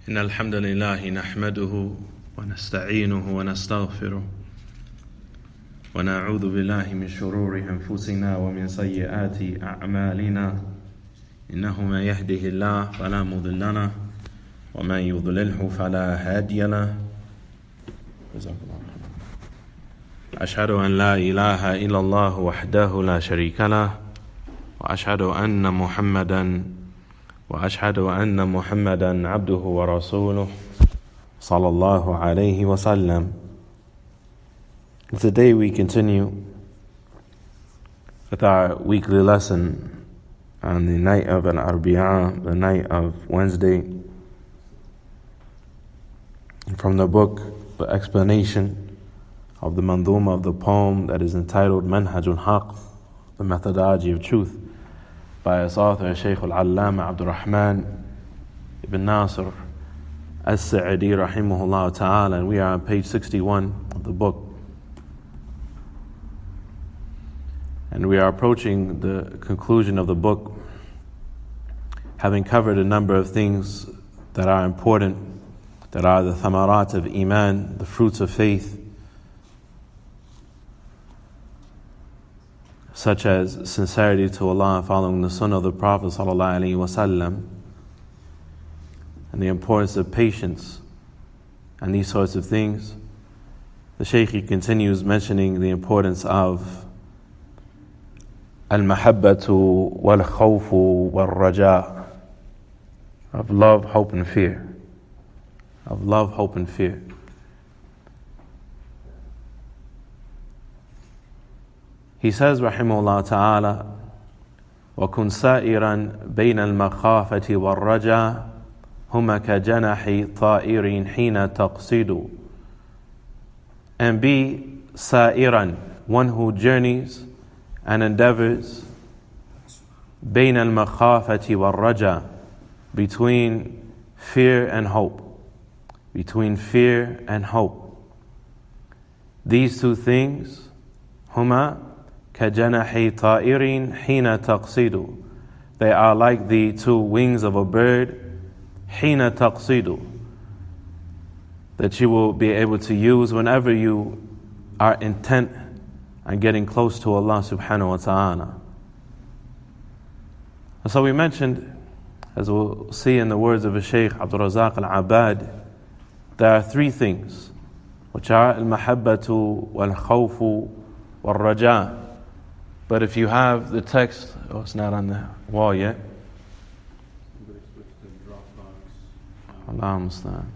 إن الحمد لله نحمده ونستعينه ونستغفره ونعوذ بالله من شرور أنفسنا ومن سيئات أعمالنا إنه من يهده الله فلا مضل له ومن يضلله فلا هادي له أشهد أن لا إله إلا الله وحده لا شريك له وأشهد أن محمدا عبده ورسوله صلى الله عليه وسلم. Today we continue with our weekly lesson on the night of al-Arbiyah, the night of Wednesday, from the book, the explanation of the mandhuma of the poem that is entitled Manhaj al-Haqq, the methodology of truth, by its author Shaykh al-Allama Abdul Rahman ibn Nasir as-Sa'idi rahimahullah ta'ala, and we are on page 61 of the book. And we are approaching the conclusion of the book, having covered a number of things that are important, that are the thamarat of iman, the fruits of faith, such as sincerity to Allah, following the sunnah of the Prophet ﷺ, and the importance of patience, and these sorts of things. The Shaykh continues mentioning the importance of al-mahabbatu wal-khawfu wal-raja, of love, hope and fear. Of love, hope and fear. He says, rahimahullah ta'ala, وَكُنْ سَائِرًا بَيْنَ الْمَخَافَةِ وَالرَّجَاءِ هُمَا كَجَنَحِ طَائِرٍ حِينَ تَقْصِدُ. And be sa'iran, one who journeys and endeavors, بَيْنَ الْمَخَافَةِ وَالرَّجَاءِ, between fear and hope. Between fear and hope. These two things, هُمَا كَجَنَحِ طَائِرٍ حِينَ تَقْصِدُ, they are like the two wings of a bird, حِينَ تَقْصِدُ, that you will be able to use whenever you are intent on getting close to Allah subhanahu wa ta'ala. And so we mentioned, as we'll see in the words of the Shaykh Abdul Razak al-Abad, there are three things, which are al-mahabbatu wal-khawfu wal-raja. But if you have the text, it's not on the wall yet. Allah musta'an.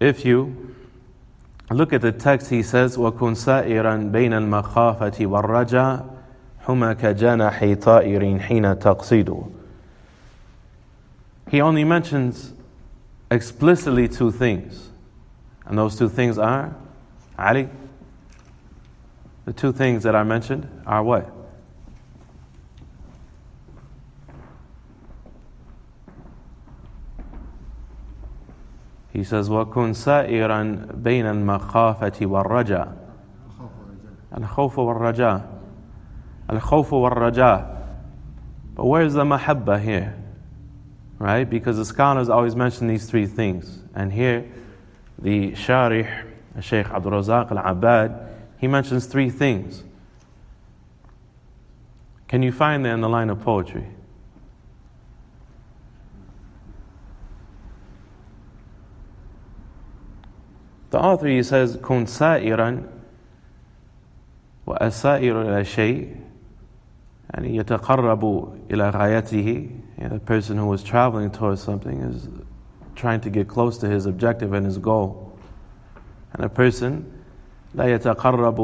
If you look at the text, he says, وَكُنْ سَائِرًا بَيْنَ الْمَخَافَةِ وَالرَّجَاءِ هُمَا كَجَنَحِ طَائِرٍ حِينَ تَقْصِدُ. He only mentions explicitly two things. And those two things are, Ali, the two things that I mentioned are what? He says, وَكُنْ سَائِرًا بَيْنَ الْمَخَافَةِ وَالرَّجَاءِ. al-Khawf wal-Raja. Al-Khawf wal-Raja. But where's the mahabba here? Right? Because the scholars always mention these three things. And here, the Sharih, Shaykh Abdul Razak al-Abad, he mentions three things. Can you find that in the line of poetry? The author, he says, كُنْ سَائِرًا وَأَسَائِرُ إِلَى شَيْءٍ يعني يتقرب إلى غايته. The person who is traveling towards something is trying to get close to his objective and his goal. And a person لا يتقرب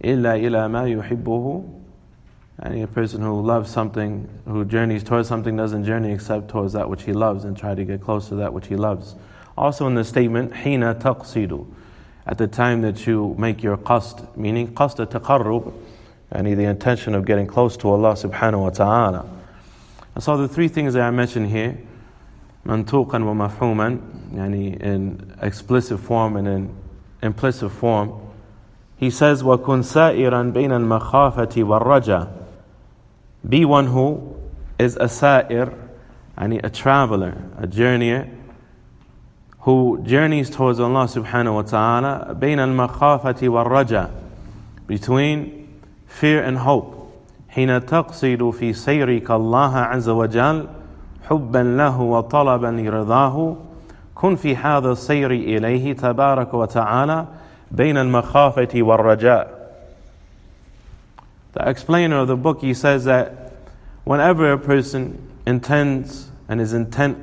إلا ما يحبه. And a person who loves something, who journeys towards something, doesn't journey except towards that which he loves and try to get close to that which he loves. Also in the statement, حين تقصد, at the time that you make your qasd, meaning qasd taqarrub, and the intention of getting close to Allah subhanahu wa ta'ala. And so the three things that I mentioned here, mantuqan wa mafhuman, in explicit form and in implicit form, he says, وَكُنْ سَائِرًا بَيْنَ الْمَخَافَةِ وَالرَّجَى. Be one who is a sa'ir, a traveler, a journeyer, who journeys towards Allah subhanahu wa ta'ala بين المخافة والرجاء, between fear and hope. حين تقصد في سيرك الله عز وجل حبا له وطلبا لرضاه كن في هذا السير إليه تبارك وتعالى بين المخافة والرجاء. The explainer of the book, he says that whenever a person intends and is intent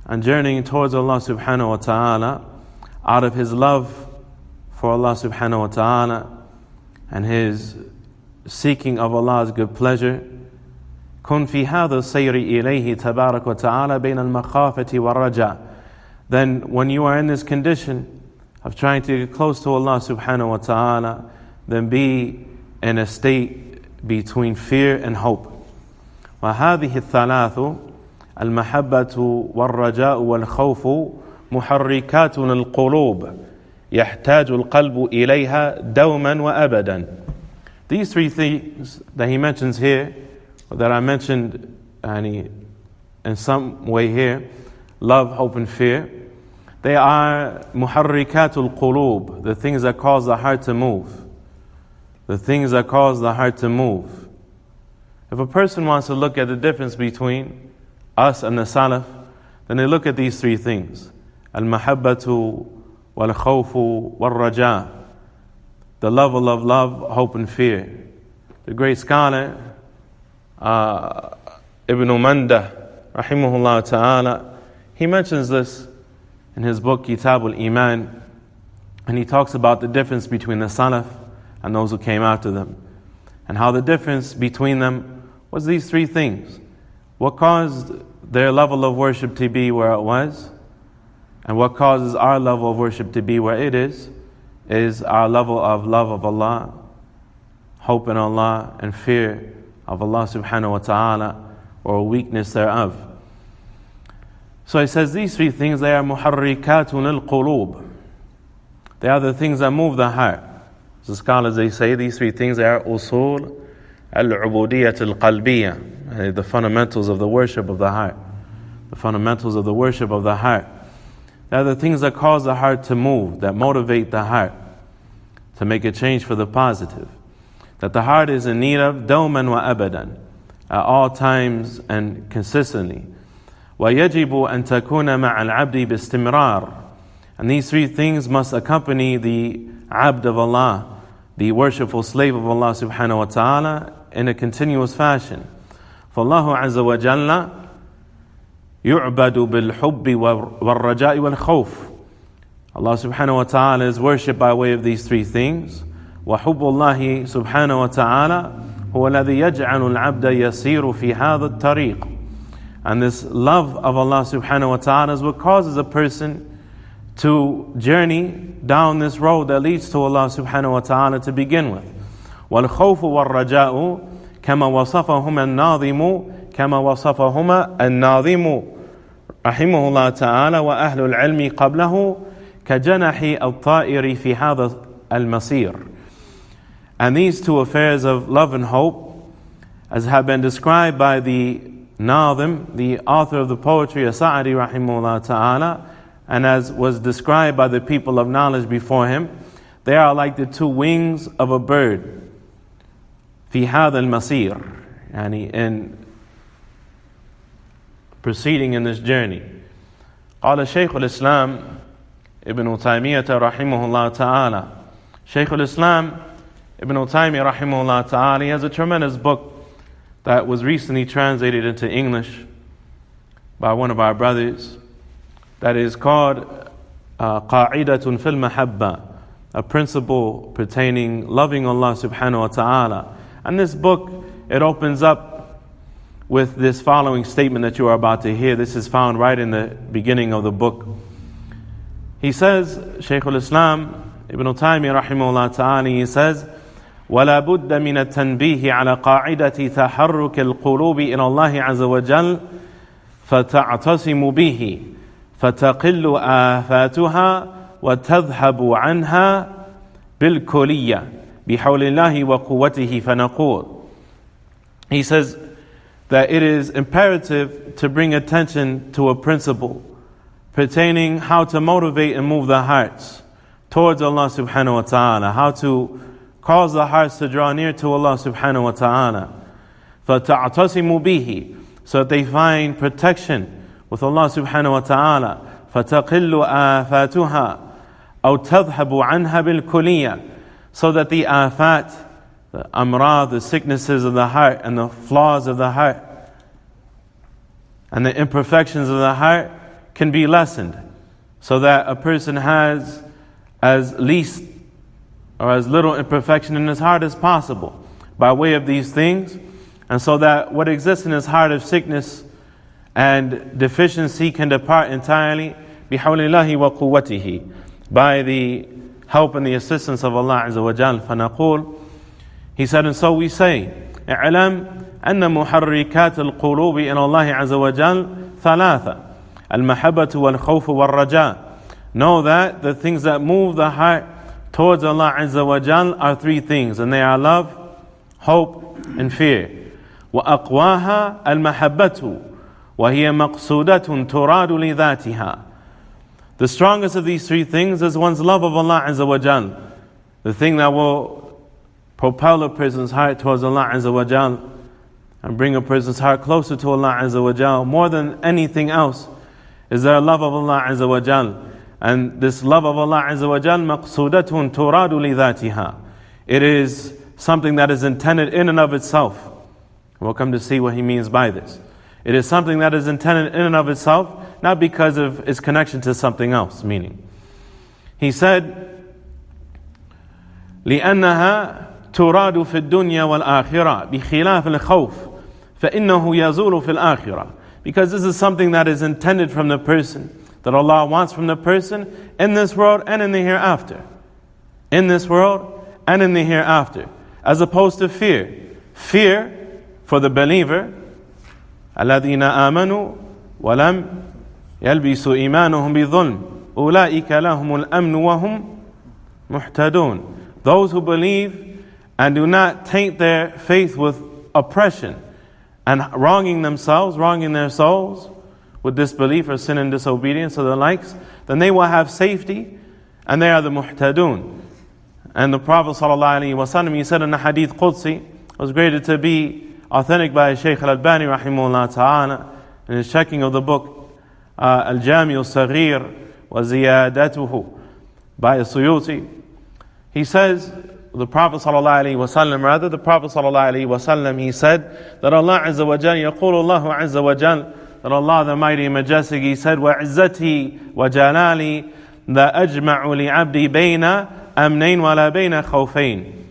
on journeying towards Allah subhanahu wa ta'ala, out of his love for Allah subhanahu wa ta'ala and his seeking of Allah's good pleasure, كن في هذا السير إليه تبارك وتعالى بين المخافة والرجاء. Then when you are in this condition of trying to get close to Allah subhanahu wa ta'ala, then be in a state between fear and hope. وهذه الثلاث المحبة والرجاء والخوف محركات القلوب يحتاج القلب إليها دوما وأبدا. These three things that he mentions here, or that I mentioned in some way here, love, hope and fear, they are muharrikatul qulub, the things that cause the heart to move. The things that cause the heart to move. If a person wants to look at the difference between us and the Salaf, then they look at these three things. Al-mahabbatu wal-khawfu wal-raja. The level of love, hope and fear. The great scholar, Ibn Mandah, rahimahullah ta'ala, he mentions this in his book Kitab al-Iman, and he talks about the difference between the Salaf and those who came after them, and how the difference between them was these three things. What caused their level of worship to be where it was, and what causes our level of worship to be where it is our level of love of Allah, hope in Allah, and fear of Allah subhanahu wa ta'ala, or weakness thereof. So he says these three things, they are muharrikatun al-qulub. They are the things that move the heart. So scholars, they say these three things, they are usul al-ubudiyyah al-qalbiyyah, the fundamentals of the worship of the heart. The fundamentals of the worship of the heart. They are the things that cause the heart to move, that motivate the heart to make a change for the positive. That the heart is in need of dawman wa abadan, at all times and consistently. وَيَجِبُ أَن تَكُونَ مَعَ الْعَبْدِ بِاسْتِمْرَارٍ. And these three things must accompany the abd of Allah, the worshipful slave of Allah subhanahu wa ta'ala, in a continuous fashion. فَاللَّهُ عَزَّ وَجَلَّ يُعْبَدُ بِالْحُبِّ وَالرَّجَاءِ وَالْخَوْفِ. Allah subhanahu wa ta'ala is worshipped by way of these three things. وَحُبُّ اللَّهِ سُبْحَانَهُ وَتَعَالَى هُوَ الَّذِي يَجْعَلُ الْعَبْدَ يَسِيرُ فِي هَذَا الطَّرِيقِ. And this love of Allah subhanahu wa ta'ala is what causes a person to journey down this road that leads to Allah subhanahu wa ta'ala to begin with. وَالْخَوْفُ وَالرَّجَاءُ كَمَا وَصَفَهُمَا النَّاظِمُ رحمه الله تعالى وأهل العلم قبله كجنح الطائر في هذا المصير. And these two affairs of love and hope, as have been described by the Nazim, the author of the poetry, As-Sa'di rahimahullah ta'ala, and as was described by the people of knowledge before him, they are like the two wings of a bird. في هذا المصير, in proceeding in this journey. قال شيخ الإسلام ابن تيمية رحمه الله تعالى. Shaykh al-Islam Ibn Taymiyyah rahimahullah ta'ala, he has a tremendous book that was recently translated into English by one of our brothers, that is called Qa'idatun fil Mahabba, a principle pertaining loving Allah subhanahu wa ta'ala. And this book, it opens up with this following statement that you are about to hear. This is found right in the beginning of the book. He says, Shaykh al-Islam Ibn Taymiyyah rahimahullah ta'ala, he says, ولا بد من التنبيه على قاعدة تحرك القلوب إلى الله عز وجل فتعتصم به فتقل آفاتها وتذهب عنها بالكلية بحول الله وقوته. فنقول he says that it is imperative to bring attention to a principle pertaining how to motivate and move the hearts towards Allah subhanahu wa ta'ala, how to cause the hearts to draw near to Allah subhanahu wa ta'ala. فَتَعْتَصِمُوا بِهِ, so that they find protection with Allah subhanahu wa ta'ala. فَتَقِلُّ آفَاتُهَا أَوْ تَذْهَبُ عَنْهَا بِالْكُلِيَّةِ, so that the afat, the amrad, the sicknesses of the heart and the flaws of the heart and the imperfections of the heart can be lessened, so that a person has as least or as little imperfection in his heart as possible by way of these things, and so that what exists in his heart of sickness and deficiency can depart entirely بِحَوْلِ wa quwwatihi, by the help and the assistance of Allah Azza wa Jal. فَنَقُولُ, he said, and so we say, اعلم أن محركات القلوب إلى الله عز وجل ثلاثة المحبة والخوف والرجاء. Know that the things that move the heart towards Allah Azza wa Jal are three things, and they are love, hope, and fear. وأقواها المحبة وهي مقصودة تراد لذاتها. The strongest of these three things is one's love of Allah Azza wa Jal, the thing that will propel a person's heart towards Allah Azza wa Jal and bring a person's heart closer to Allah Azza wa Jal. More than anything else is there a love of Allah Azza wa Jal. And this love of Allah Azza wa Jal, مَقْصُودَةٌ تُرَادُ لِذَاتِهَا, it is something that is intended in and of itself. We'll come to see what he means by this. It is something that is intended in and of itself, not because of its connection to something else. Meaning, he said, لأنها تراد في الدنيا والآخرة بخلاف الخوف فإنه يزول في الآخرة. Because this is something that is intended from the person, that Allah wants from the person in this world and in the hereafter. In this world and in the hereafter. As opposed to fear. Fear for the believer, الذين آمنوا ولم يلبسوا إيمانهم بظلم أولئك لهم الأمن وهم محتدون. Those who believe and do not taint their faith with oppression and wronging themselves, wronging their souls with disbelief or sin and disobedience or the likes, then they will have safety, and they are the muhtadun. And the Prophet ﷺ, he said in the Hadith Qudsi, was graded to be authentic by Shaykh al-Albani rahimahullah ta'ala in his checking of the book al-Jami al-Saghir wa Ziyadatuhu by Suyuti. He says, the Prophet ﷺ, the Prophet ﷺ, he said that Allah Azza wa Jal, يقول الله Azza wa Jal, that Allah the Mighty and Majestic, he said, وَعِزَّتِي وَجَلَالِي لَا أَجْمَعُ لِعَبْدِي بَيْنَ أَمْنَيْنِ وَلَا بَيْنَ خَوْفَيْنِ.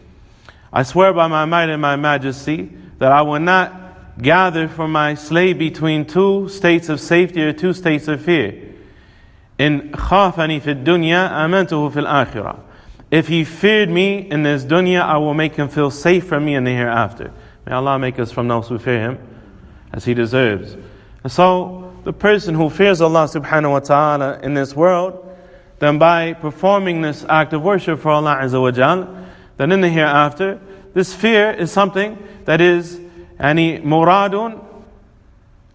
I swear by my might and my majesty that I will not gather for my slave between two states of safety or two states of fear. إِنْ خَافَنِي فِي الدُّنْيَا أَمَنْتُهُ فِي الْآخِرَةِ. If he feared me in this dunya, I will make him feel safe from me in the hereafter. May Allah make us from those who fear him as he deserves. And so, the person who fears Allah subhanahu wa ta'ala in this world, then by performing this act of worship for Allah Azza wa Jal, then in the hereafter, this fear is something that is muradun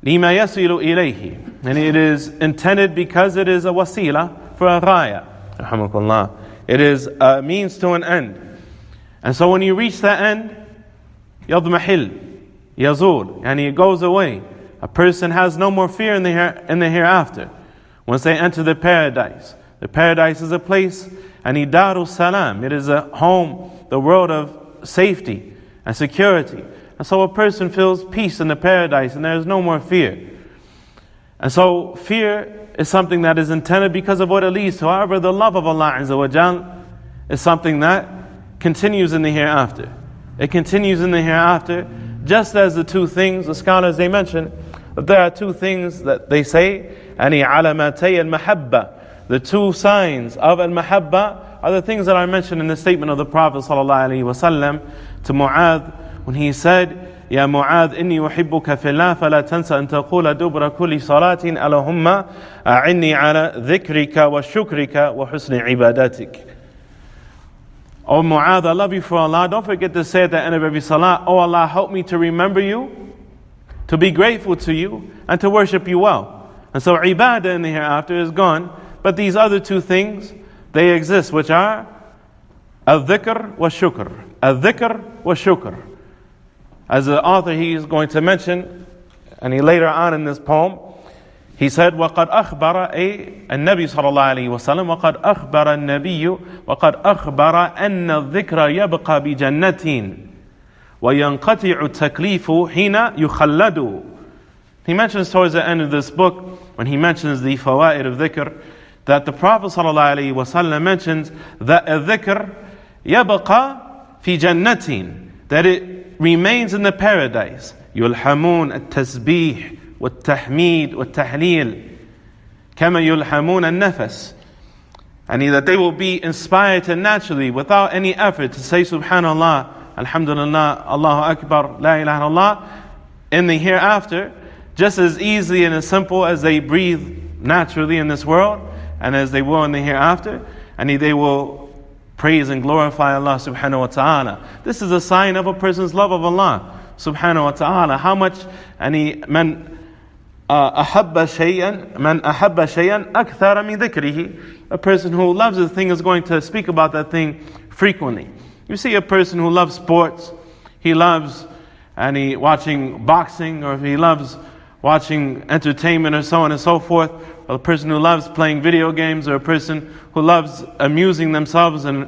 lima yasilu ilayhi. And it is intended because it is a wasila for a ghaya. Rahmakallah. It is a means to an end. And so when you reach that end, yadmahil, yazul, and it goes away. A person has no more fear in the hereafter. Once they enter the paradise is a place, darul salam. It is a home, the world of safety and security. And so a person feels peace in the paradise, and there is no more fear. And so fear is something that is intended because of what it leads to. However, the love of Allah Azza wa Jal is something that continues in the hereafter. It continues in the hereafter, just as the two things, the scholars, they mention that there are two things that they say, alamatay al-mahabba. The two signs of al-mahabba are the things that are mentioned in the statement of the Prophet ﷺ to Mu'adh when he said, يا معاذ إني أحبك في الله فلا تنسى أن تقول دبر كل صلاة اللهم أعني على ذكرك وشكرك وحسن عبادتك. Oh Mu'adh, I love you for Allah. Don't forget to say at the end of every salah, oh Allah, help me to remember you, to be grateful to you, and to worship you well. And so ibadah in the hereafter is gone. But these other two things, they exist, which are al-dhikr wa shukr. Al-dhikr wa shukr. As the author, he is going to mention, and he later on in this poem, he said, وَقَدْ أَخْبَرَ أي النبي صلى الله عليه وسلم وقد أخبر النبي وقد أخبر أن الذكر يبقى بجنة وينقطع التكليف حين يخلد. He mentions towards the end of this book, when he mentions the fawaid of dhikr, that the Prophet ﷺ mentions that a dhikr يبقى في جنة, that it remains in the paradise. يلحمون التسبيح والتحميد والتحليل كما يلحمون النفس, and that they will be inspired to naturally, without any effort, to say Subhanallah, Alhamdulillah, Allahu Akbar, La ilaha illallah in the hereafter, just as easily and as simple as they breathe naturally in this world and as they will in the hereafter, and they will praise and glorify Allah subhanahu wa ta'ala. This is a sign of a person's love of Allah subhanahu wa ta'ala. How much man ahabba shay'an akthara min dhikrihi. A person who loves a thing is going to speak about that thing frequently. You see a person who loves sports, he loves watching boxing, or if he loves watching entertainment or so on and so forth, or a person who loves playing video games, or a person who loves amusing themselves and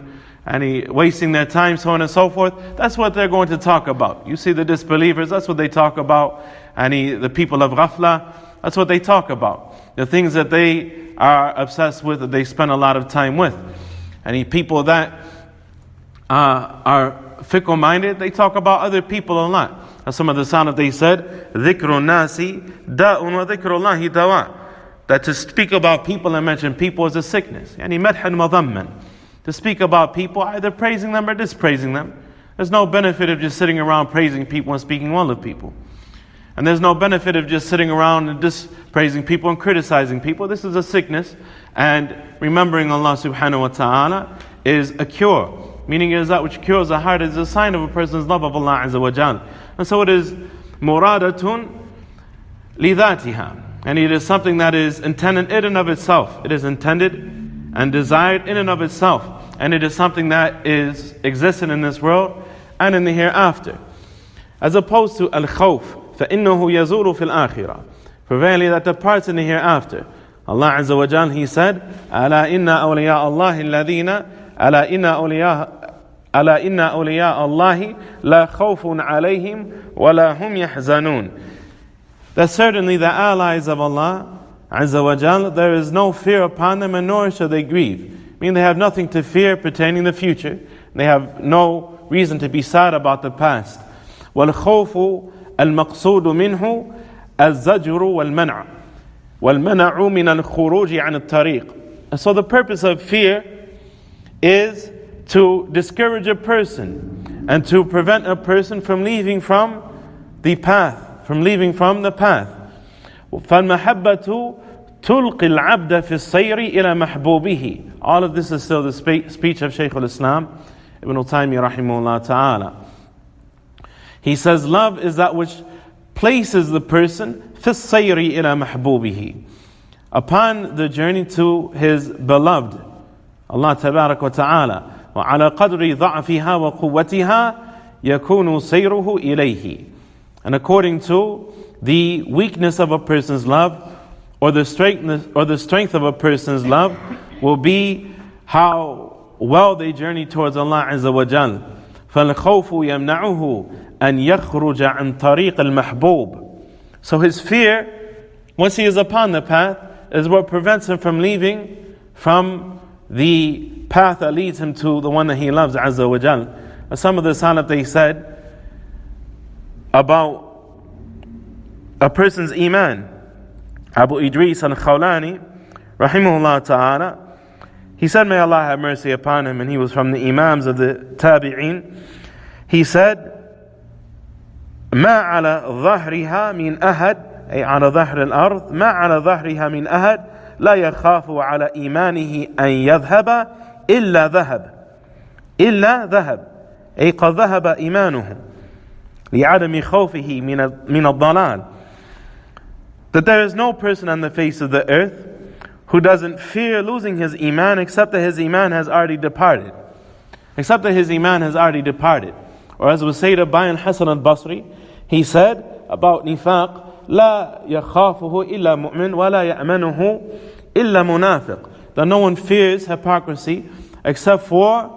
wasting their time, so on and so forth. That's what they're going to talk about. You see the disbelievers, that's what they talk about. The people of ghafla, that's what they talk about. The things that they are obsessed with, that they spend a lot of time with. People that are fickle-minded, they talk about other people a lot. As some of the Salaf, they said, ذِكْرُ النَّاسِ دَاءٌ وَذِكْرُ اللَّهِ دَوَاءٌ. That to speak about people and mention people is a sickness. مَدْحًا مَضَمًّا. To speak about people, either praising them or dispraising them. There's no benefit of just sitting around praising people and speaking well of people. And there's no benefit of just sitting around and dispraising people and criticizing people. This is a sickness. And remembering Allah subhanahu wa ta'ala is a cure. Meaning it is that which cures the heart, is a sign of a person's love of Allah azza wa jal. And so it is muradatun lidhatiha. And it is something that is intended in and of itself. It is intended and desired in and of itself. And it is something that is existent in this world and in the hereafter. As opposed to al-khawf, فَإِنَّهُ يَزُورُ فِي الْآخِرَةِ. For verily that departs in the hereafter. Allah Azza wa Jal, He said, أَلَا إِنَّ أَوْلِيَاءَ اللَّهِ الَّذِينَ أَلَا إِنَّ أَوْلِيَاءَ اللَّهِ لَا خَوْفٌ عَلَيْهِمْ وَلَا هُمْ يَحْزَنُونَ. That certainly the allies of Allah Azza wa Jal, there is no fear upon them, and nor shall they grieve. Meaning they have nothing to fear pertaining to the future. They have no reason to be sad about the past. وَالْخَوْفُ الْمَقْصُودُ مِنْهُ الزَّجْرُ وَالْمَنْعُ وَالْمَنَعُ مِنَ الْخُرُوجِ عَنِ الطَّرِيقِ. And so the purpose of fear is to discourage a person and to prevent a person from leaving from the path, فَالْمَحَبَّةُ تُلْقِ الْعَبْدَ فِي السَّيْرِ إِلَى مَحْبُوبِهِ. All of this is still the speech of Shaykh al-Islam Ibn Taymiyyah rahimahullah ta'ala. He says, love is that which places the person فِي السَّيْرِ إِلَى مَحْبُوبِهِ, upon the journey to his beloved, Allah tabarak wa ta'ala. وَعَلَى قَدْرِ ضَعْفِهَا وَقُوَّتِهَا يَكُونُ سَيْرُهُ إِلَيْهِ. And according to the weakness of a person's love, or the strength of a person's love, will be how well they journey towards Allah Azza wa Jal. فَالْخَوْفُ يَمْنَعُهُ أَنْ يَخْرُجَ عَنْ طَرِيقِ الْمَحْبُوبِ. So his fear, once he is upon the path, is what prevents him from leaving from the path that leads him to the one that he loves, Azza wa Jal. Some of the Salaf, they said about a person's iman. Abu Idris al-Khawlani, rahimahullah ta'ala, he said, may Allah have mercy upon him, and he was from the imams of the tabi'een. He said, ما على ظهرها من أحد، أي على ظهر الأرض، ما على ظهرها من أحد لا يخاف على إيمانه أن يذهب إلا ذهب. إلا ذهب أي قد ذهب إيمانه لعدم خوفه من الضلال. That there is no person on the face of the earth who doesn't fear losing his iman except that his iman has already departed. Except that his iman has already departed. Or as was said by Hasan al-Basri, he said about nifaq, لا يخافه إلا مؤمن ولا يأمنه إلا منافق. That no one fears hypocrisy except for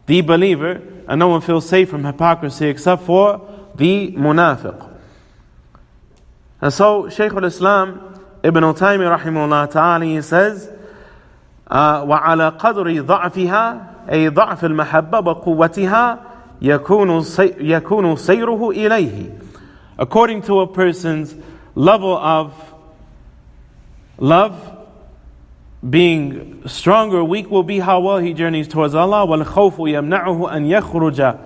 the believer, and no one feels safe from hypocrisy except for the munafiq. And so Shaykh al-Islam Ibn Taymiyyah rahimahullah ta'ala, he says, وعلى قدر ضعفها أي ضعف المحبة وقوتها يكون سيره إليه. According to a person's level of love, being strong or weak will be how well he journeys towards Allah. وَالْخَوْفُ يَمْنَعُهُ أَنْ يَخْرُجَ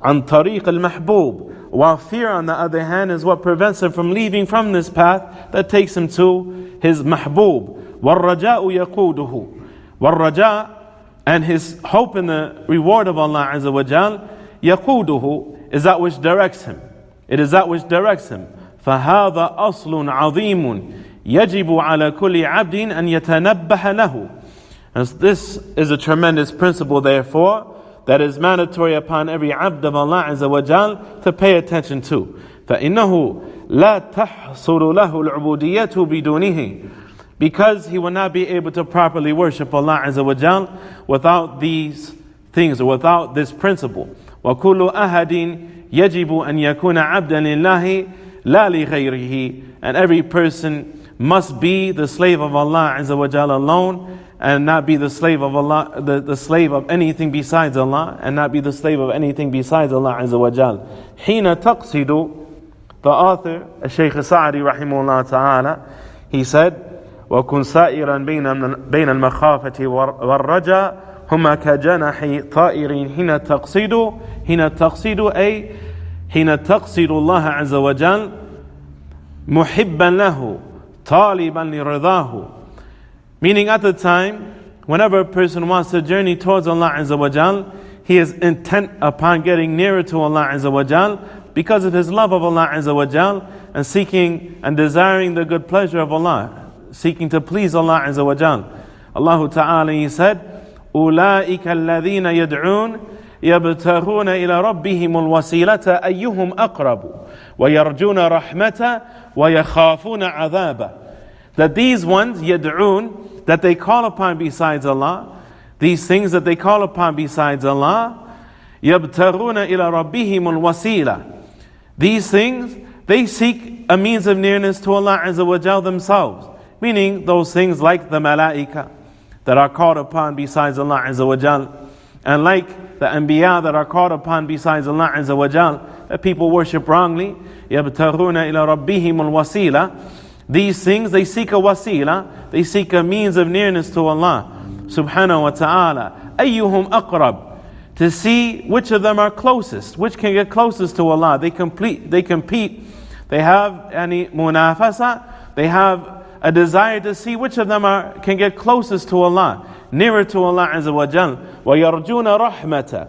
عَنْ طَرِيقِ الْمَحْبُوبِ. While fear, on the other hand, is what prevents him from leaving from this path that takes him to his mahbub. وَالرَّجَاءُ يَقُودُهُ. وَالرَّجَاء, and his hope in the reward of Allah Azza wa Jal, يَقُودُهُ, is that which directs him. It is that which directs him. فَهَذَا أَصْلٌ عَظِيمٌ يَجِبُ عَلَى كُلِّ عَبْدٍ أَنْ يَتَنَبَّهَ لَهُ. And this is a tremendous principle, therefore, that is mandatory upon every abd of Allah Azza wa Jal to pay attention to. فَإِنَّهُ لَا تَحْصُلُ لَهُ الْعُبُودِيَّةُ بِدُونِهِ. Because he will not be able to properly worship Allah Azza wa Jal without these things, or without this principle. وَكُلُّ أَهَدٍ يَجِبُ أَنْ يَكُونَ عَبْدًا لِلَّهِ لَا لِغَيْرِهِ. And every person must be the slave of Allah Azza wa Jal alone, and not be the slave of Allah, the slave of anything besides Allah, and not be the slave of anything besides Allah Azza wa Jal. حين تقصد, the author, Shaykh Sa'di rahimahullah ta'ala, he said, وَكُنْ سَائِرًا بَيْنَ الْمَخَافَةِ وَالرَّجَاءِ هُمَا كَجَنَحِ طَائِرٍ حين تقصد أي حين تقصد الله عز وجل محبا له طالبا لرضاه. Meaning, at the time, whenever a person wants to journey towards Allah Azza wa Jal, he is intent upon getting nearer to Allah Azza wa Jal because of his love of Allah Azza wa Jal, and seeking and desiring the good pleasure of Allah, seeking to please Allah Azza wa Jal. Allah Ta'ala, he said, أُولَٰئِكَ الَّذِينَ يَدْعُونَ يَبْتَغُونَ إِلَى رَبِّهِمُ الْوَسِيلَةَ أَيُّهُمْ أَقْرَبُ وَيَرْجُونَ رَحْمَةَ وَيَخَافُونَ عَذَابَ. That these ones, yad'un, that they call upon besides Allah, these things that they call upon besides Allah, يَبْتَغُونَ إِلَى رَبِّهِمُ الْوَسِيلَةَ. These things, they seek a means of nearness to Allah Azza wa Jal themselves. Meaning those things like the malaika that are called upon besides Allah Azza wa Jal, and like the anbiya that are called upon besides Allah Azza wa Jal, that people worship wrongly. يَبْتَغُونَ إِلَى رَبِّهِمُ الْوَسِيلَةَ. These things, they seek a wasila, they seek a means of nearness to Allah subhanahu wa ta'ala. أَيُّهُمْ أَقْرَبُ. To see which of them are closest, which can get closest to Allah. They compete, they have any munafasa, they have a desire to see which of them can get closest to Allah, nearer to Allah Azza wa Jal. وَيَرْجُونَ رَحْمَةً.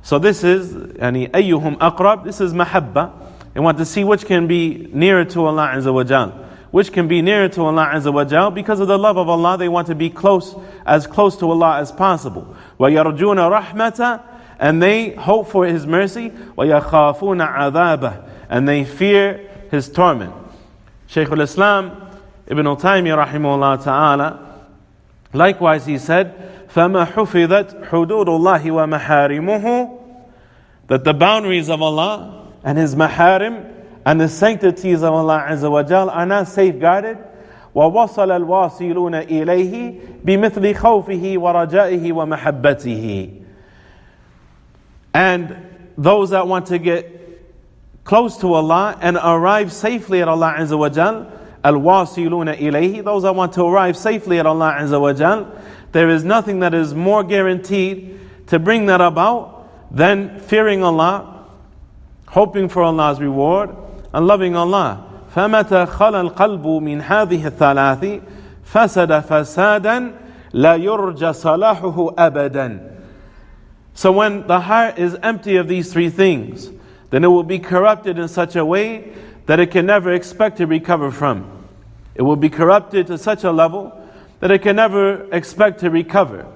So this is أَيُّهُمْ أَقْرَبُ. This is mahabba. They want to see which can be nearer to Allah Azza wa Jal. Which can be nearer to Allah Azza wa Jal. Because of the love of Allah, they want to be as close to Allah as possible. وَيَرْجُونَ رَحْمَةً. And they hope for His mercy. وَيَخَافُونَ عَذَابَهُ. And they fear His torment. Shaykh al-Islam Ibn Taymiyyah rahimahullah ta'ala, likewise he said, فَمَا حُفِظَتْ حُدُودُ اللَّهِ وَمَحَارِمُهُ. That the boundaries of Allah and His maharim and the sanctities of Allah Azza wa Jal are not safeguarded. وَوَصَلَ الْوَاصِلُونَ إِلَيْهِ بِمِثْلِ خَوْفِهِ وَرَجَائِهِ وَمَحَبَّتِهِ. And those that want to get close to Allah and arrive safely at Allah Azza wa Jal, al-wasiluna ilayhi, those that want to arrive safely at Allah Azza wa Jal, there is nothing that is more guaranteed to bring that about than fearing Allah, hoping for Allah's reward, and loving Allah. فَمَتَى خَلَى الْقَلْبُ مِنْ هَذِهِ الثَّلَاثِ فَسَدَ فَسَادًا لَا يُرْجَى صَلَاحُهُ أَبَدًا. So when the heart is empty of these three things, then it will be corrupted in such a way that it can never expect to recover from. It will be corrupted to such a level that it can never expect to recover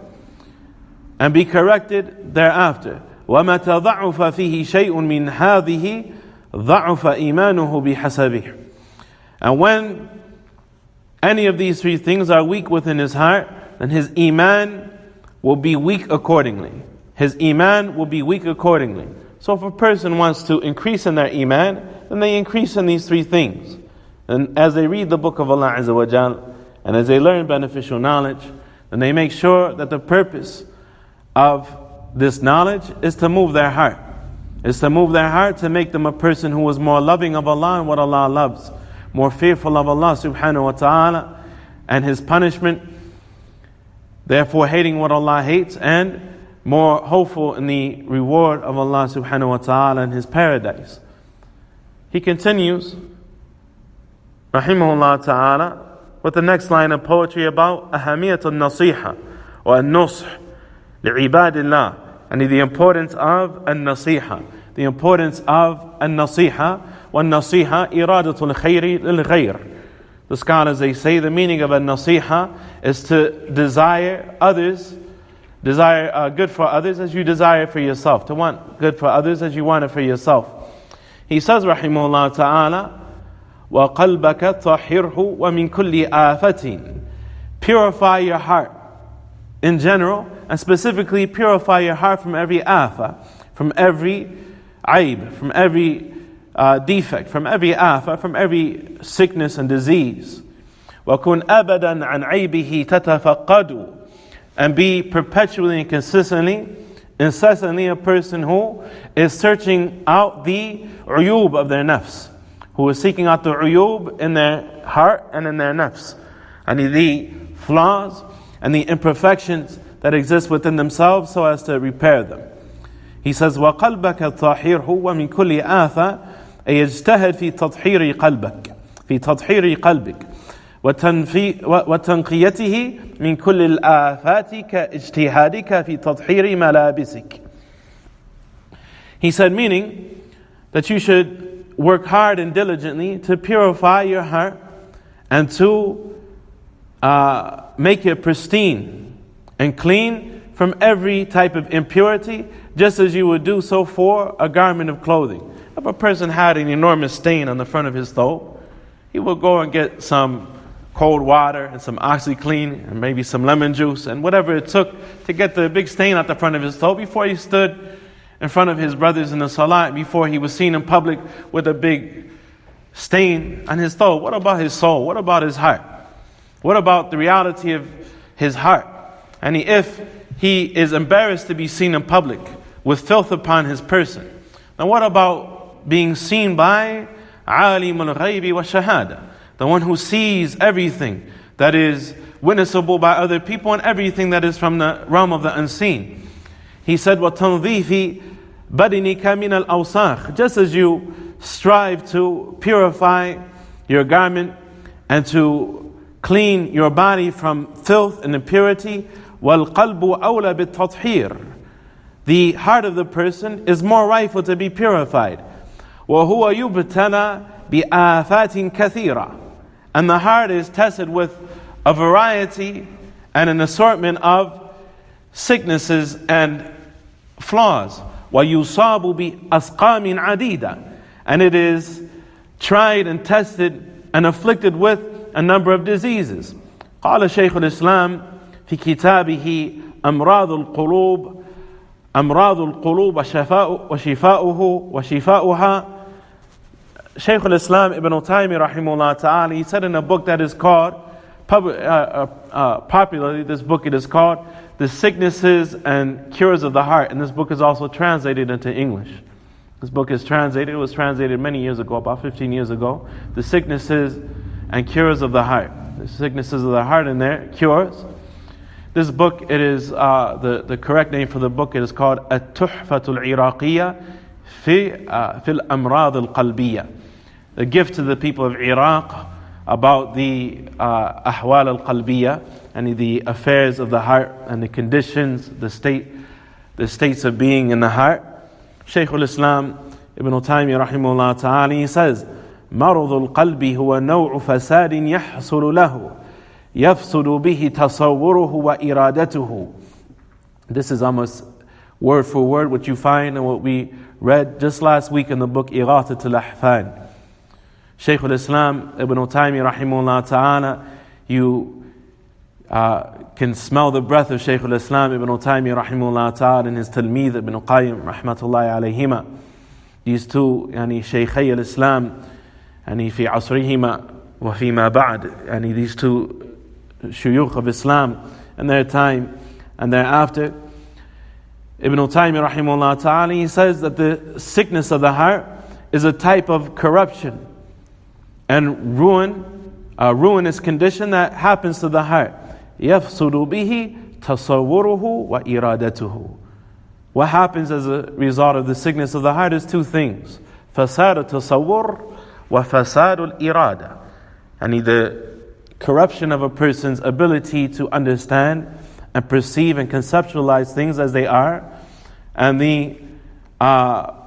and be corrected thereafter. وَمَتَى ضَعُفَ فِيهِ شَيْءٌ مِّنْ هَذِهِ ضَعُفَ إِيمَانُهُ بِحَسَبِهِ. And when any of these three things are weak within his heart, then his iman will be weak accordingly. His iman will be weak accordingly. So if a person wants to increase in their iman, then they increase in these three things. And as they read the book of Allah Azza wa Jal, and as they learn beneficial knowledge, then they make sure that the purpose of this knowledge is to move their heart. Is to move their heart to make them a person who is more loving of Allah and what Allah loves, more fearful of Allah subhanahu wa ta'ala and His punishment, therefore hating what Allah hates, and more hopeful in the reward of Allah subhanahu wa ta'ala and His paradise. He continues, rahimahullah ta'ala, with the next line of poetry about أهمية النصيحة والنصح لعباد الله, and the importance of النصيحة, the importance of النصيحة. والنصيحة إرادة الخير للغير. The scholars, they say the meaning of النصيحة is to desire others, desire good for others as you desire for yourself, to want good for others as you want it for yourself. He says rahimahullah ta'ala, وَقَلْبَكَ طَهِّرْهُ وَمِن كُلِّ آفَةٍ. Purify your heart in general, and specifically purify your heart from every afa, from every aib, from every defect, from every afa, from every sickness and disease. وَكُنْ أَبَدًا عَنْ عَيْبِهِ تَتَفَقَّدُ. And be perpetually and consistently, incessantly a person who is searching out the uyub of their nafs, who is seeking out the uyub in their heart and in their nafs, and the flaws and the imperfections that exist within themselves, so as to repair them. He says, وَقَلْبَكَ طَهِّرْهُ وَمِن كُلِّ آفَةٍ أي يجتهد في تطهير قلبك في تطهير قلبك وتنقيته من كل الآفات كاجتهادك في تطهير ملابسك. He said, meaning that you should work hard and diligently to purify your heart and to make it pristine and clean from every type of impurity, just as you would do so for a garment of clothing. If a person had an enormous stain on the front of his thobe, he would go and get some cold water and some OxyClean and maybe some lemon juice and whatever it took to get the big stain out the front of his thobe before he stood in front of his brothers in the salat, before he was seen in public with a big stain on his thobe. What about his soul? What about his heart? What about the reality of his heart? And if he is embarrassed to be seen in public with filth upon his person, now what about being seen by alim al-ghaybi wa shahada, the one who sees everything that is witnessable by other people and everything that is from the realm of the unseen? He said, وَتَنْظِيفِ بَدِنِكَ مِنَ الْأَوْسَاخِ. Just as you strive to purify your garment and to clean your body from filth and impurity, وَالْقَلْبُ أَوْلَى بِالتَّطْهِيرِ. The heart of the person is more rightful to be purified. وَهُوَ يُبْتَلَى بِآفَاتٍ كَثِيرًا. And the heart is tested with a variety and an assortment of sicknesses and flaws. وَيُصَابُ بِأَسْقَامٍ عَدِيدًا. And it is tried and tested and afflicted with a number of diseases. قال شيخ الإسلام في كتابه أمراض القلوب وشفاؤها. Shaykh al-Islam Ibn Taymiyyah rahimahullah ta'ala, he said in a book that is called, popularly this book, it is called The Sicknesses and Cures of the Heart, and this book is also translated into English. This book is translated, it was translated many years ago, about 15 years ago. The Sicknesses and Cures of the Heart. The sicknesses of the heart and their cures. This book, it is, the correct name for the book, it is called At-Tuhfatul Iraqiyya Fil Amrad al-Qalbiyya. The gift to the people of Iraq about the ahwal al-qalbiyya, and the affairs of the heart and the conditions, the state the states of being in the heart. Shaykh al-Islam Ibn Taymiyyah rahimahullah ta'ala, he says, مرض القلب هو نوع فساد يحصل له يفسد به تصوره وإرادته. This is almost word for word what you find and what we read just last week in the book Ighathat al-Lahfan. Shaykh al-Islam Ibn Taymiyyah rahimahullah ta'ala, you can smell the breath of Shaykh al-Islam Ibn Taymiyyah rahimahullah ta'ala and his Talmid Ibn Qayyim rahmatullahi alayhima. These two Shaykhay al-Islam في عصرهما وفيما بعد, these two shuyukh of Islam in their time and thereafter. Ibn Taymiyyah rahimahullah ta'ala, he says that the sickness of the heart is a type of corruption and a ruinous condition that happens to the heart. يَفْسُدُ بِهِ تَصَوُّرُهُ وَإِرَادَتُهُ. What happens as a result of the sickness of the heart is two things. فَسَادُ التَّصَوُّرُ وَفَسَادُ الْإِرَادَةِ. The corruption of a person's ability to understand and perceive and conceptualize things as they are, and the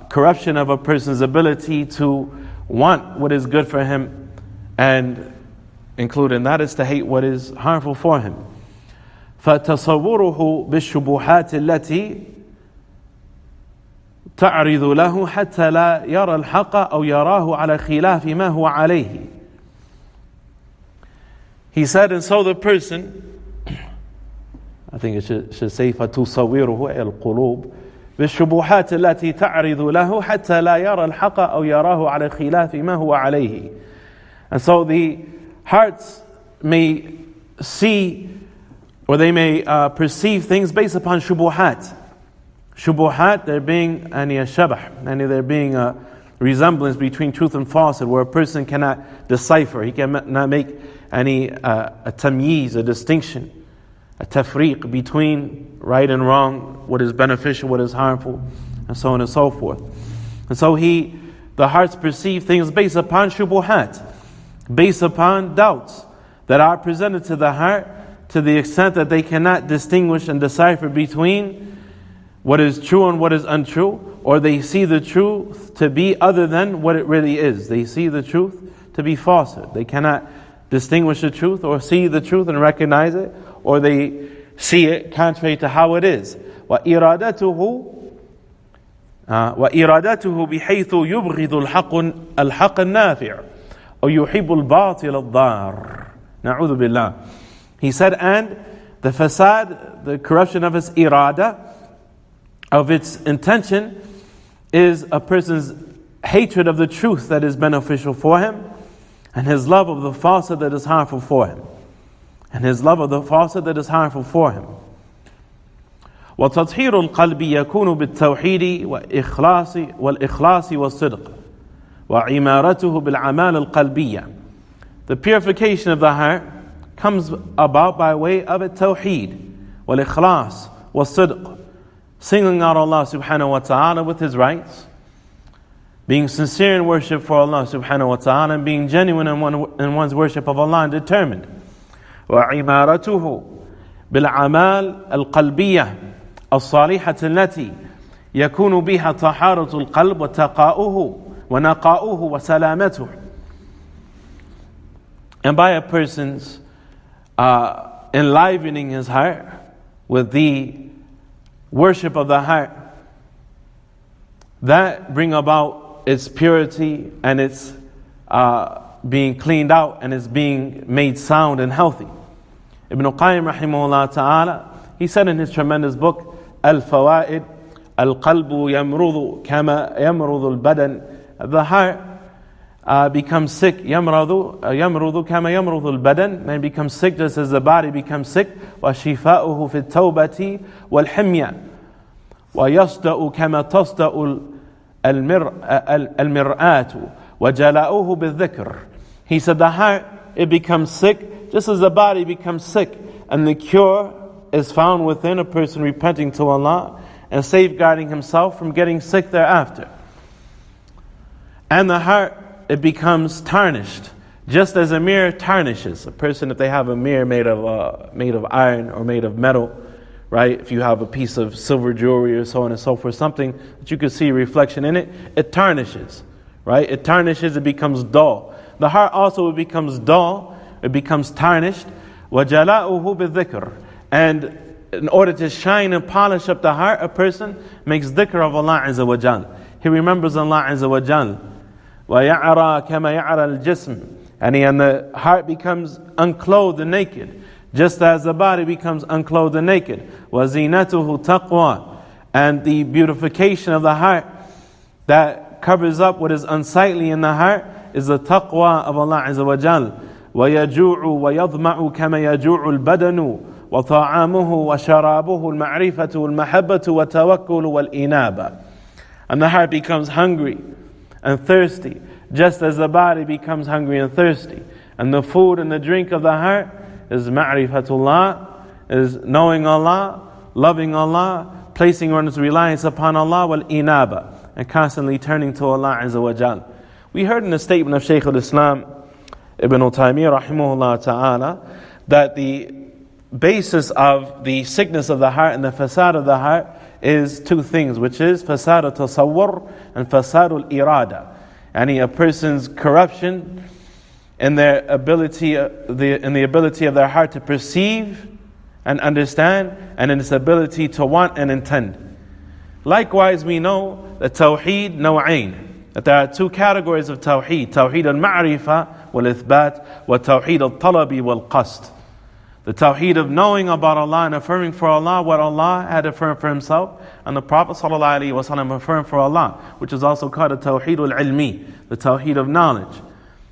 corruption of a person's ability to want what is good for him, and included in that is to hate what is harmful for him. فَتَصَوُّرُهُ بِالشُّبُهَاتِ الَّتِي تعرض له حتى لا يرى الحق أو يراه على خلاف ما هو عليه. He said, and so the person, I think it should say فتصوره القلوب بالشبهات التي تعرض له حتى لا يرى الحق أو يراه على خلاف ما هو عليه. And so the hearts may see, or they may perceive things based upon shubuhat. Shubuhat, there being a shabah, there being a resemblance between truth and falsehood, where a person cannot decipher, he cannot make any a tamyiz, a distinction, a tafriq between right and wrong, what is beneficial, what is harmful, and so on and so forth. And so the hearts perceive things based upon shubuhat, based upon doubts that are presented to the heart, to the extent that they cannot distinguish and decipher between what is true and what is untrue, or they see the truth to be other than what it really is. They see the truth to be falsehood. They cannot distinguish the truth or see the truth and recognize it, or they see it contrary to how it is. وَإِرَادَتُهُ بِحَيْثُ يُبْغِضُ الْحَقَّ النَّافِعَ أو يُحِبُّ الْبَاطِلَ الضَّارَ. نَعُوذُ بِاللَّهِ. He said, and the fasad, the corruption of his irada, of its intention, is a person's hatred of the truth that is beneficial for him, and his love of the falsehood that is harmful for him. And his love of the falsehood that is harmful for him. وَتَطْهِيرُ الْقَلْبِ يَكُونُ بِالتَّوْحِيدِ وَالْإِخْلَاصِ وَالصِّدْقِ وَعِمَارَتُهُ بِالْعَمَالِ الْقَلْبِيَّةِ. The purification of the heart comes about by way of a tawheed, wal-ikhlas, wal-sidq, singling out Allah subhanahu wa ta'ala with His rights, being sincere in worship for Allah subhanahu wa ta'ala, and being genuine in one's worship of Allah and determined. وَعِمَارَتُهُ بِالْعَمَالِ الْقَلْبِيَّةِ الصَّالِحَةِ الَّتِي يَكُونُ بِهَا طَهَارَةُ الْقَلْبِ وَتَقَاؤُهُ وَنَقَاؤُهُ وَسَلَامَتُهُ. And by a person's enlivening his heart with the worship of the heart, that bring about its purity and its being cleaned out and its being made sound and healthy. Ibn Qayyim rahimahullah ta'ala, he said in his tremendous book Al-Fawaid, Al-Qalbu yamrudu kama yamrudu al-badan. The heart becomes sick, yamrudu kama yamrudu al-badan, and becomes sick just as the body becomes sick. وَشِفَاؤُهُ فِي التَّوْبَةِ وَالْحِمْيَةِ وَيَصْدَأُ كَمَا تَصْدَأُ الْمِرْآةُ وَجَلَاؤُهُ بِالذِّكْرِ. He said the heart, it becomes sick just as the body becomes sick, and the cure is found within a person repenting to Allah and safeguarding himself from getting sick thereafter. And the heart, it becomes tarnished, just as a mirror tarnishes. A person, if they have a mirror made of iron or made of metal, right? If you have a piece of silver jewelry or so on and so forth, something that you can see a reflection in it, it tarnishes, right? It tarnishes, it becomes dull. The heart also becomes dull, it becomes tarnished. وَجَلَاؤُهُ بِالذِّكْرِ. And in order to shine and polish up the heart, a person makes dhikr of Allah Azza wa Jal. He remembers Allah Azza wa Jal. وَيَعْرَى كَمَا يَعْرَى الْجِسْمِ. And the heart becomes unclothed and naked, just as the body becomes unclothed and naked. وَزِينَتُهُ تَقْوَى. And the beautification of the heart that covers up what is unsightly in the heart is the taqwa of Allah Azza wa Jal. وَيَجُوعُ وَيَضْمَعُ كَمَا يَجُوعُ الْبَدَنُ وَطَعَامُهُ وَشَرَابُهُ الْمَعْرِفَةُ وَالْمَحَبَّةُ وَالتَّوَكُّلُ وَالْإِنَابَةُ. And the heart becomes hungry and thirsty, just as the body becomes hungry and thirsty. And the food and the drink of the heart is ma'rifatullah, is knowing Allah, loving Allah, placing one's reliance upon Allah, wal-inaba, and constantly turning to Allah Azza wa Jal. We heard in the statement of Shaykh al-Islam Ibn Taymiyyah rahimahullah ta'ala that the basis of the sickness of the heart and the fasad of the heart is two things, which is fasad al-tasawwur and fasad al-irada. And a person's corruption in their ability, in the ability of their heart to perceive and understand, and in its ability to want and intend. Likewise, we know that Tawheed naw'ain, that there are two categories of Tawheed: Tawheed al-ma'rifa wal-ithbat, wa Tawheed al-talabi wal-qasd. The Tawheed of knowing about Allah and affirming for Allah what Allah had affirmed for Himself, and the Prophet ﷺ affirmed for Allah, which is also called the Tawheed al-ilmi, the Tawheed of knowledge.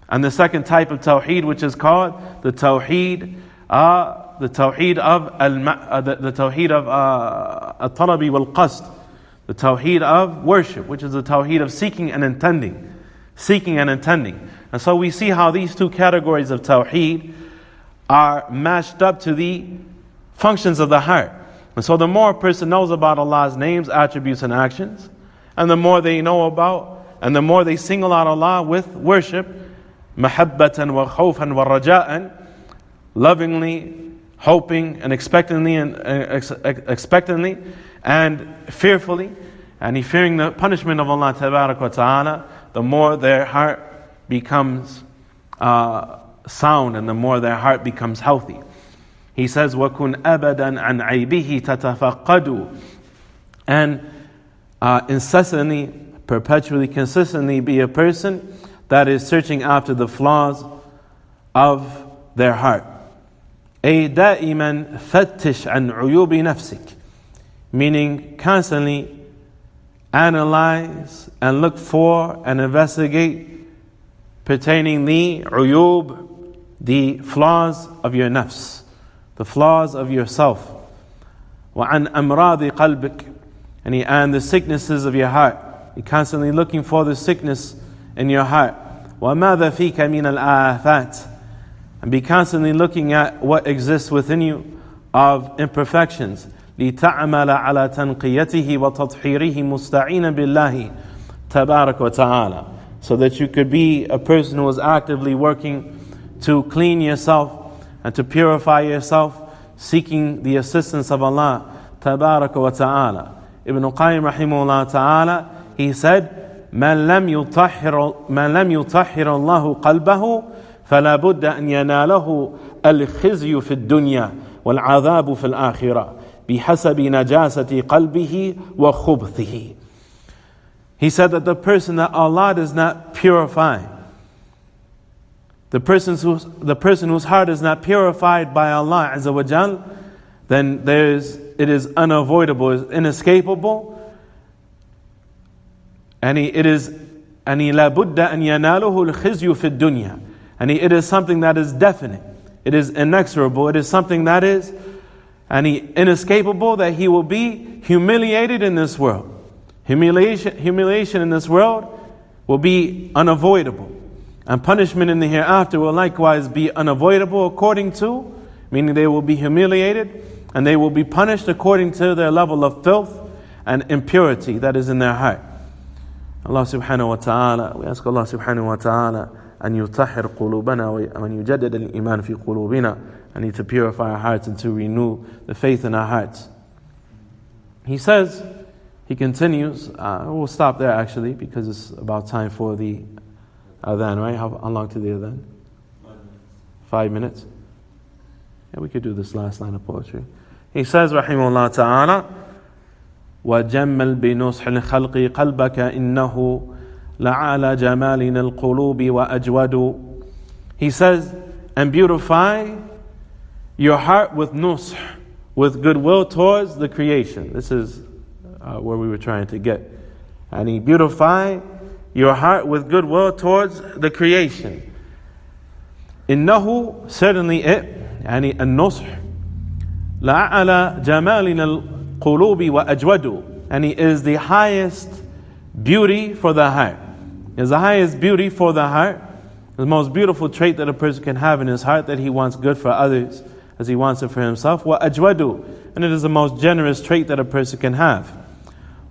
And the second type of Tawheed, which is called the Tawheed of al-talabi wal-qasd, the Tawheed of worship, which is the Tawheed of seeking and intending. And so we see how these two categories of Tawheed are matched up to the functions of the heart. And so the more a person knows about Allah's names, attributes, and actions, and the more they know about, and the more they single out Allah with worship, mahabbatan wa khawfan wa raja'an, lovingly, hoping, and expectantly, and fearfully, and fearing the punishment of Allah tabarak wa ta'ala, the more their heart becomes sound, and the more their heart becomes healthy. He says, وَكُنْ أَبَدًا عَنْ عَيْبِهِ تَتَفَقَّدُ. And incessantly, perpetually, consistently be a person that is searching after the flaws of their heart. أي دائما فتش عن عيوب نفسك. Meaning constantly analyze and look for and investigate pertaining the uyub, the flaws of your nafs, the flaws of yourself. وَعَنْ أَمْرَاضِ قَلْبِكَ. And the sicknesses of your heart. You're constantly looking for the sickness in your heart. وَمَاذَا فِيكَ مِنَ الْآفَاتِ. And be constantly looking at what exists within you of imperfections. لِتَعْمَلَ عَلَى تَنْقِيَتِهِ وَتَطْحِيرِهِ مُسْتَعِينًا بِاللَّهِ تَبَارَكَ وَتَعَالَى. So that you could be a person who is actively working to clean yourself and to purify yourself, seeking the assistance of Allah tabaraka wa ta'ala. Ibn Qayyim rahimahullah ta'ala, he said, من لم يطهر الله قلبه فلا بد أن يناله الخزي في الدنيا والعذاب في الآخرة بحسب نجاسة قلبه وخبثه. He said that the person that Allah does not purify, the person whose heart is not purified by Allah Azza wa Jal, then it is unavoidable, it is inescapable, and it is لا بد أن يناله الخزي في الدنيا, and it is something that is definite, it is inexorable, it is something that is inescapable, that he will be humiliated in this world. Humiliation in this world will be unavoidable, and punishment in the hereafter will likewise be unavoidable according to, meaning they will be humiliated and they will be punished according to their level of filth and impurity that is in their heart. Allah subhanahu wa ta'ala, we ask Allah subhanahu wa ta'ala أن يطهر قلوبنا وأن يجدد الإيمان في قلوبنا, and to purify our hearts and to renew the faith in our hearts. He says, he continues, we'll stop there actually because it's about time for the adhan, right? How long to the adhan? 5 minutes. Yeah, we could do this last line of poetry. He says, Rahimahullah Ta'ala, وَجَمَّلْ بِنُصْحِ الْخَلْقِ قَلْبَكَ إِنَّهُ لَعَلَى جَمَالِنَا الْقُلُوبِ وَأَجْوَدُ. He says, and beautify your heart with nusх, with goodwill towards the creation. This is where we were trying to get. And he beautify your heart with goodwill towards the creation. إِنَّهُ, certainly it, يعني النصح, لَعَلَى جَمَالِنَا الْقُلُوبِ وَأَجْوَدُ. And he is the highest beauty for the heart. Is the highest beauty for the heart. The most beautiful trait that a person can have in his heart, that he wants good for others as he wants it for himself. وَأَجْوَدُ. And it is the most generous trait that a person can have.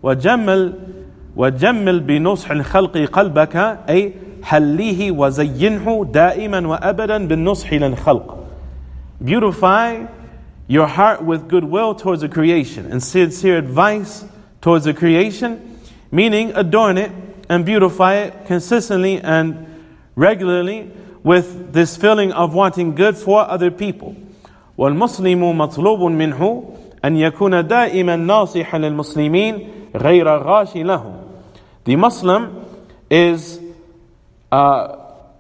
وَجَمَّلْ بِنُصْحِ الْخَلْقِ قَلْبَكَ أي حَلِّهِ وَزَيِّنْهُ دَائِمًا وَأَبَدًا بِالنُّصْحِ لِلْخَلْقِ. Beautify your heart with goodwill towards the creation and sincere advice towards the creation, meaning adorn it and beautify it consistently and regularly with this feeling of wanting good for other people. وَالْمُسْلِمُ مَطْلُوبٌ مِّنْهُ أَنْ يَكُونَ دَائِمًا نَاصِحًا لِلْمُسْلِمِينَ غَيْرَ غَاشِ لَهُمْ. The Muslim is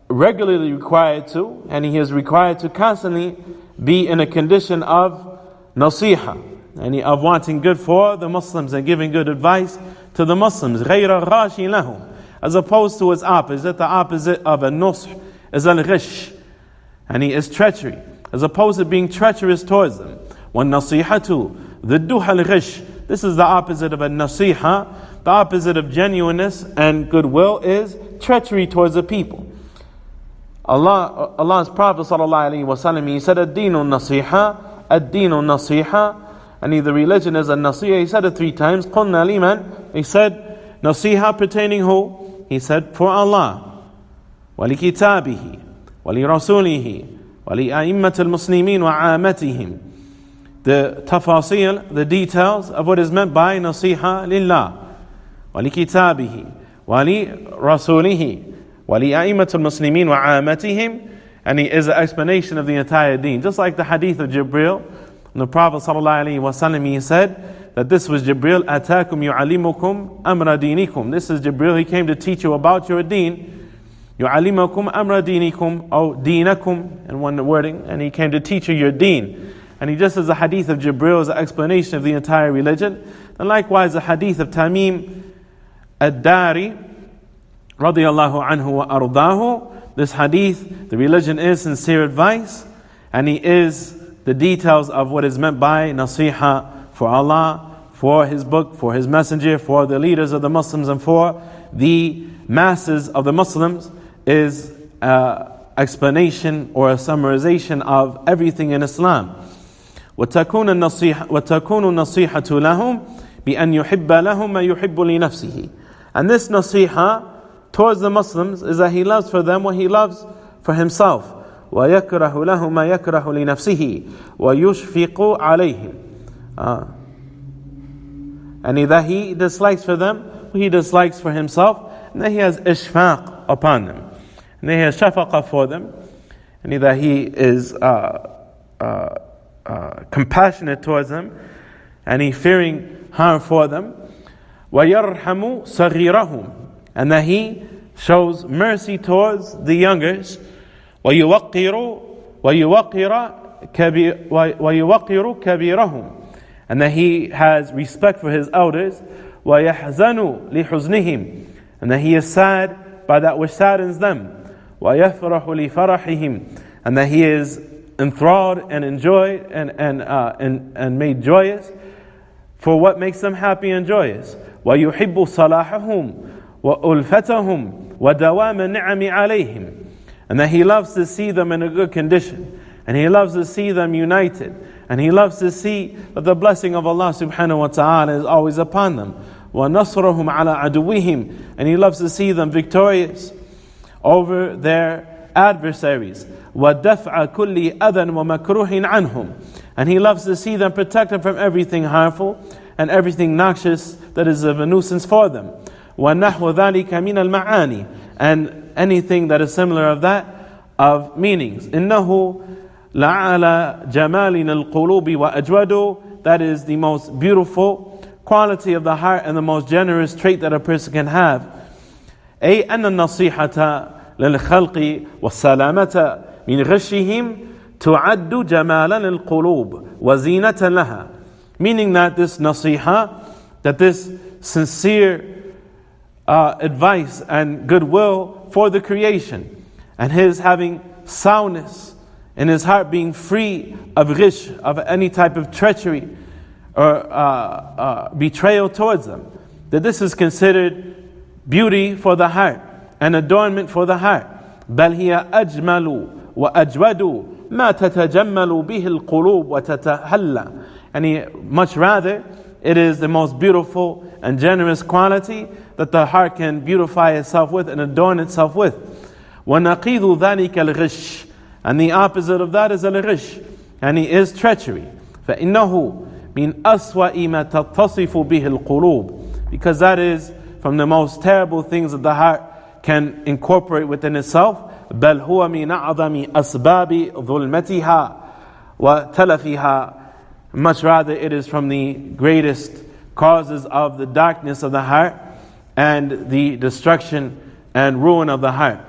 regularly required to, and he is required to constantly be in a condition of nasiha, and of wanting good for the Muslims and giving good advice to the Muslims. غَيْرَ غَاشِ لَهُمْ. As opposed to its opposite, the opposite of a nusх is al-ghish, and he is treachery, as opposed to being treacherous towards them. وَالنَّصِيحَةُ ضِدُّهَا الْغِشْ. This is the opposite of a nasiha. The opposite of genuineness and goodwill is treachery towards the people. Allah's Prophet ﷺ, he said, ad-dinu nasiha, ad-dinu nasiha, and the religion is a nasiha. He said it 3 times. قُلْنَا لِمَنْ. He said, nasiha pertaining who? He said, for Allah. وَلِكِتَابِهِ وَلِرَسُولِهِ وَلِأَئِمَّةِ الْمُسْلِمِينَ وَعَامَتِهِمْ. The tafasil, the details of what is meant by nasiha lillah. وَلِكِتَابِهِ وَلِرَسُولِهِ وَلِأَئِمَّةِ الْمُسْلِمِينَ وَعَامَتِهِمْ. And he is an explanation of the entire deen. Just like the hadith of Jibril, and the Prophet ﷺ, he said that this was Jibril, أَتَاكُمْ يُعَلِّمُكُمْ أَمْرَ دِينِكُمْ. This is Jibril, he came to teach you about your deen. يُعَلِّمُكُمْ أَمْرَ دِينِكُمْ, or دِينَكُمْ in one wording, and he came to teach you your deen. And he just as the hadith of Jibril is an explanation of the entire religion. And likewise the hadith of Tamim ad-Dari radiyallahu anhu wa ardahu. This hadith, the religion is sincere advice, and he is the details of what is meant by nasiha for Allah, for His book, for His messenger, for the leaders of the Muslims, and for the masses of the Muslims, is explanation or a summarization of everything in Islam. وَتَكُونُ النَّصِيحَةُ لَهُمْ بِأَنْ يُحِبَّ لَهُمْ مَا يُحِبُّ لِنَفْسِهِ. And this nasiha towards the Muslims is that he loves for them what he loves for himself. وَيَكْرَهُ لَهُ مَا يَكْرَهُ لِنَفْسِهِ وَيُشْفِقُ عَلَيْهِمْ. And that he dislikes for them what he dislikes for himself, and that he has ishfaq upon them, and that he has shafaqa for them, and that he is compassionate towards them, and he fearing harm for them. وَيَرْحَمُ صَغِيرَهُمْ. And that he shows mercy towards the youngers. وَيُوَقِّرُ كَبِيرَهُمْ. And that he has respect for his elders. وَيَحْزَنُ لِحُزْنِهِمْ. And that he is sad by that which saddens them. وَيَفْرَحُ لِفَرَحِهِمْ. And that he is enthralled and enjoyed and made joyous for what makes them happy and joyous. وَيُحِبُّ صَلَاحَهُمْ وَأُلْفَتَهُمْ وَدَوَامَ النِّعَمِ عَلَيْهِمْ. And that he loves to see them in a good condition, and he loves to see them united, and he loves to see that the blessing of Allah subhanahu wa ta'ala is always upon them. وَنَصْرَهُمْ عَلَىٰ عَدُوِّهِمْ. And he loves to see them victorious over their adversaries. وَدَفْعَ كُلِّ أَذًى وَمَكْرُوهٍ عَنْهُمْ. And he loves to see them protected from everything harmful and everything noxious that is of a nuisance for them. وَنَحْوَ ذَلِكَ مِنَ الْمَعَانِ, and anything that is similar of that, of meanings. إِنَّهُ لَعَلَى جَمَالٍ الْقُلُوبِ وَأَجْوَدُ, that is the most beautiful quality of the heart and the most generous trait that a person can have. أي أن النصيحة للخلق والسلامة من غشهم تعد جمالا للقلوب وزينة لها. Meaning that this nasiha, that this sincere advice and goodwill for the creation, and his having soundness in his heart, being free of ghish, of any type of treachery or betrayal towards them, that this is considered beauty for the heart and adornment for the heart. بل هي أجمل وأجود ما تتجمل به القلوب وتتهلى. And much rather, it is the most beautiful and generous quality that the heart can beautify itself with and adorn itself with. وَنَقِيضُ ذَلِكَ الْغِشِّ, and the opposite of that is al-ghish, and he is treachery. فَإِنَّهُ مِنْ أَسْوَإِ مَا تَتَّصِفُ بِهِ الْقُلُوبِ, because that is from the most terrible things that the heart can incorporate within itself. بَلْ هُوَ مِنْ أَعْظَمِ أَسْبَابِ ظُلْمَتِهَا وَتَلَفِهَا, much rather it is from the greatest causes of the darkness of the heart and the destruction and ruin of the heart.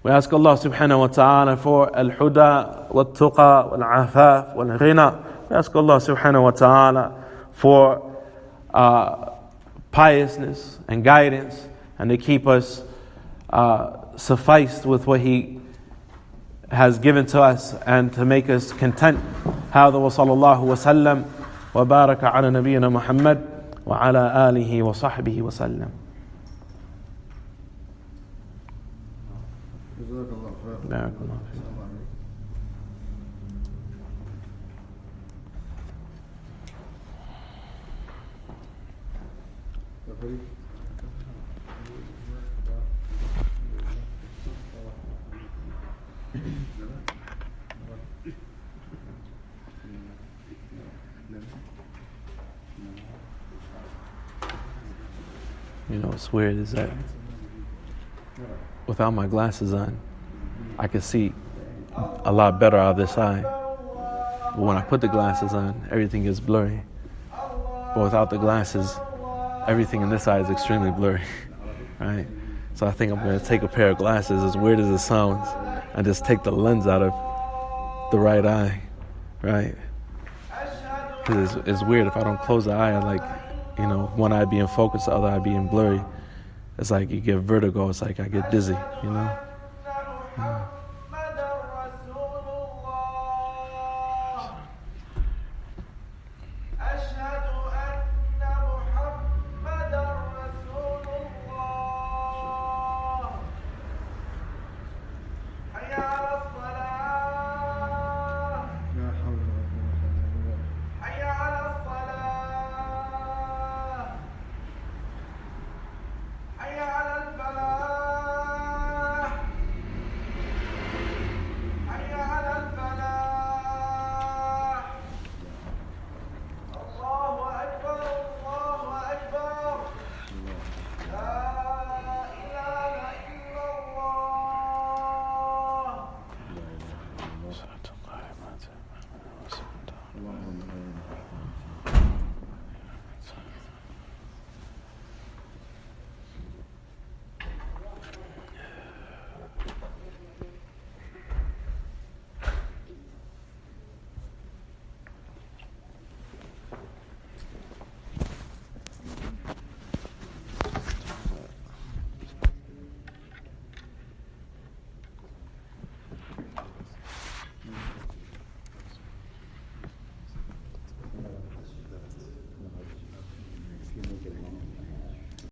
We ask Allah subhanahu wa ta'ala for al-huda wal-tuqa wal-afaf wal-ghina. We ask Allah subhanahu wa ta'ala for piousness and guidance, and to keep us sufficed with what He has given to us, and to make us content. هذا وصلى الله وسلم وبارك على نبينا محمد وعلى آله وصحبه وسلم. بارك الله فيك. You know what's weird is that without my glasses on, I can see a lot better out of this eye. But when I put the glasses on, everything is blurry. But without the glasses, everything in this eye is extremely blurry. Right? So I think I'm going to take a pair of glasses, as weird as it sounds, and just take the lens out of the right eye. Right? Because it's weird if I don't close the eye, like, you know, one eye being focused, the other eye being blurry. It's like you get vertigo. It's like I get dizzy, you know? Yeah.